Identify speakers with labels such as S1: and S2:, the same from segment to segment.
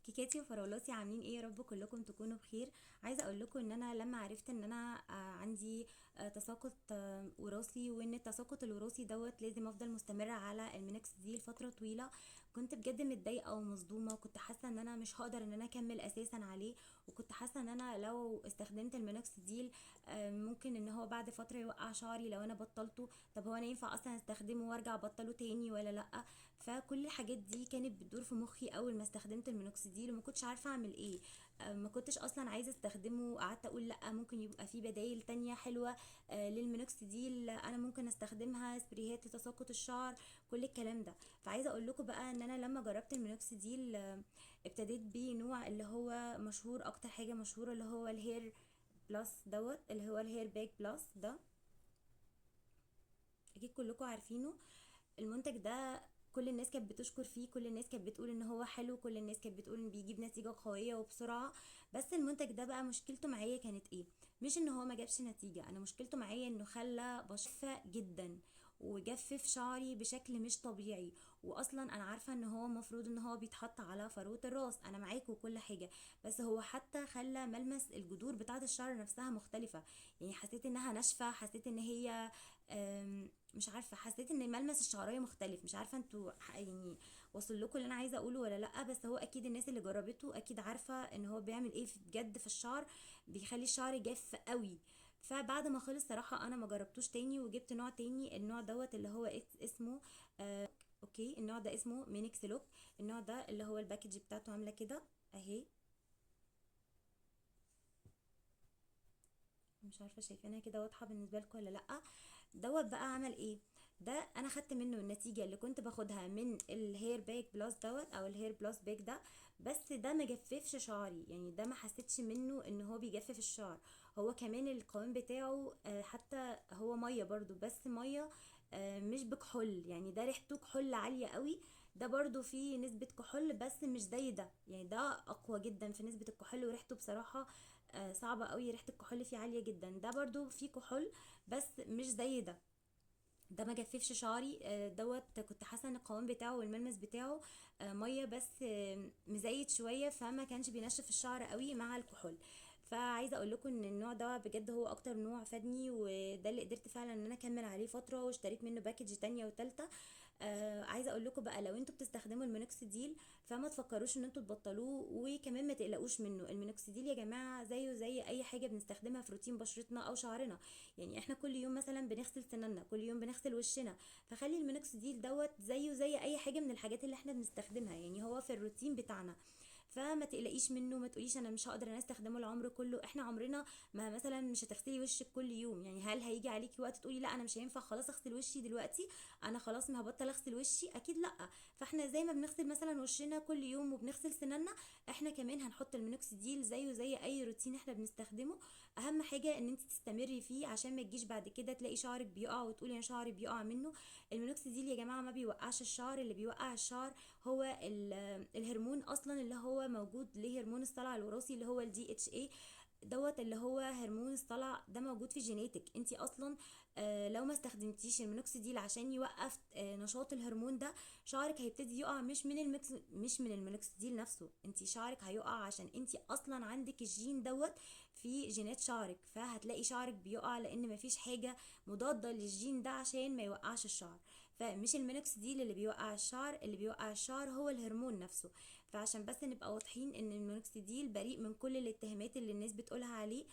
S1: كيكاتي وفراولاتي عاملين ايه؟ يا رب كلكم تكونوا بخير. عايزه اقول لكم ان انا لما عرفت ان انا عندي تساقط وراثي، وان التساقط الوراثي دوت لازم افضل مستمره على المينوكسيديل لفتره طويله. كنت بجد متضايقه ومصدومه، وكنت حاسه ان انا مش هقدر ان انا اكمل اساسا عليه. وكنت حاسه ان انا لو استخدمت المينوكسيديل ممكن ان هو بعد فتره يوقع شعري لو انا بطلته. طب هو انا ينفع اصلا استخدمه وارجع ابطله تاني ولا لا؟ فكل الحاجات دي كانت بتدور في مخي اول ما استخدمت المينوكسيديل، وما كنتش عارفه اعمل ايه. ما كنتش اصلا عايزه استخدمه، وقعدت اقول لا ممكن يبقى في بدايل تانية حلوه للمينوكسيديل، انا ممكن استخدمها سبريهات لتساقط الشعر، كل الكلام ده. فعايزه اقول لكم بقى ان انا لما جربت المينوكسيديل ابتديت بيه نوع اللي هو مشهور، اكتر حاجه مشهوره اللي هو الهير بلس دوت، اللي هو الهير باك بلس ده. اكيد كلكم عارفينه المنتج ده. كل الناس كانت بتشكر فيه، كل الناس كانت بتقول ان هو حلو، كل الناس كانت بتقول ان بيجيب نتيجة قوية وبسرعة. بس المنتج ده بقى مشكلته معايا كانت ايه؟ مش ان هو ما جابش نتيجة، انا مشكلته معايا انه خلى بشرة جدا وجفف شعري بشكل مش طبيعي. واصلا انا عارفه ان هو المفروض ان هو بيتحط على فروه الراس، انا معاك وكل حاجه، بس هو حتى خلى ملمس الجذور بتاعه الشعر نفسها مختلفه. يعني حسيت انها ناشفه، حسيت ان هي مش عارفه، حسيت ان ملمس الشعريه مختلف. مش عارفه انتوا يعني وصل لكم اللي انا عايزه اقوله ولا لا؟ بس هو اكيد الناس اللي جربته اكيد عارفه ان هو بيعمل ايه بجد في الشعر، بيخلي الشعر جاف قوي. فبعد ما خلص صراحه انا ما جربتوش تاني، وجبت نوع تاني، النوع دوت اللي هو اسمه اوكي، النوع ده اسمه مينكس لوك. النوع ده اللي هو الباكج بتاعته عامله كده اهي، مش عارفه شايفينها كده واضحه بالنسبه لكم ولا لا؟ دوت بقى عمل ايه؟ ده انا خدت منه النتيجه اللي كنت باخدها من الهير باك بلس دوت او الهير بلس باك ده، بس ده ما جففش شعري. يعني ده ما حسيتش منه ان هو بيجفف الشعر. هو كمان القوام بتاعه حتى هو ميه برضو، بس ميه مش بكحول، يعني ده ريحته كحول عاليه قوي. ده برضو فيه نسبة كحول بس مش زي ده، يعني ده اقوى جدا في نسبة الكحول، وريحته بصراحة صعبة قوي، ريحة الكحول فيه عالية جدا. ده برضو فيه كحول بس مش زي ده. ده ما جففش شعري دوت. كنت حاسه ان القوام بتاعه والملمس بتاعه ميه بس مزيت شويه، فما كانش بينشف الشعر قوي مع الكحول. فعايزه اقول لكم ان النوع ده بجد هو اكتر نوع فادني، وده اللي قدرت فعلا ان انا اكمل عليه فتره، واشتريت منه باكج تانية وتالتة. عايزه اقول لكم بقى، لو انتوا بتستخدموا المينوكسيديل فما تفكروش ان انتوا تبطلوه، وكمان ما تقلقوش منه. المينوكسيديل يا جماعه زيه زي اي حاجه بنستخدمها في روتين بشرتنا او شعرنا. يعني احنا كل يوم مثلا بنغسل سنانا، كل يوم بنغسل وشنا، فخلي المينوكسيديل دوت زيه زي اي حاجه من الحاجات اللي احنا بنستخدمها، يعني هو في الروتين بتاعنا. فما تقلقيش منه، ما تقوليش انا مش هقدر انا استخدمه العمر كله. احنا عمرنا ما مثلا مش هتغسلي وشك كل يوم، يعني هل هيجي عليكي وقت تقولي لا انا مش هينفع خلاص اغسل وشي دلوقتي، انا خلاص ما هبطل اغسل وشي؟ اكيد لا. فاحنا زي ما بنغسل مثلا وشنا كل يوم وبنغسل سنانا، احنا كمان هنحط المينوكسيديل زيه زي اي روتين احنا بنستخدمه. اهم حاجه ان انت تستمري فيه عشان ما تجيش بعد كده تلاقي شعرك بيقع وتقولي انا شعري بيقع منه. المينوكسيديل يا جماعه ما بيوقعش الشعر، اللي بيوقع الشعر هو الهرمون اصلا اللي هو موجود، ليه هرمون الصلع الوراثي اللي هو الدي اتش اي دوت، اللي هو هرمون الصلع ده موجود في جيناتك انت اصلا. لو ما استخدمتيش المينوكسيديل عشان يوقف نشاط الهرمون ده، شعرك هيبتدي يقع، مش من المينوكسيديل نفسه، انت شعرك هيقع عشان انت اصلا عندك الجين دوت في جينات شعرك، فهتلاقي شعرك بيقع لان مفيش حاجه مضاده للجين ده عشان ما يوقعش الشعر. فمش المينوكسيديل اللي بيوقع الشعر، اللي بيوقع الشعر هو الهرمون نفسه. فعشان بس نبقى واضحين ان المينوكسيديل بريء من كل الاتهامات اللي الناس بتقولها عليه.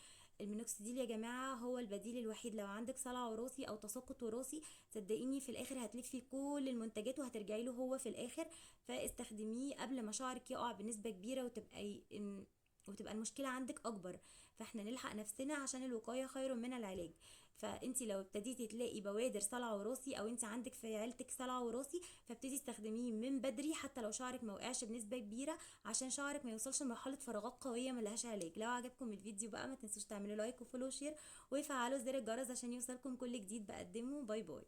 S1: المينوكسيديل يا جماعة هو البديل الوحيد لو عندك صلع وراثي او تساقط وراثي. صدقيني في الاخر هتلفي كل المنتجات وهترجعي له هو في الاخر. فاستخدميه قبل ما شعرك يقع بنسبة كبيرة وتبقى المشكلة عندك أكبر. فاحنا نلحق نفسنا عشان الوقاية خير من العلاج. فانتي لو ابتديتي تلاقي بوادر صلع وراثي، او انت عندك في عيلتك صلع وراثي، فابتدي استخدميه من بدري حتى لو شعرك ما وقعش بنسبة كبيرة، عشان شعرك ما يوصلش لمرحلة فراغات قوية ملهاش علاج. لو عجبكم الفيديو بقى ما تنسوش تعملوا لايك وفولو وشير، ويفعلوا زر الجرس عشان يوصلكم كل جديد بقدمه. باي باي.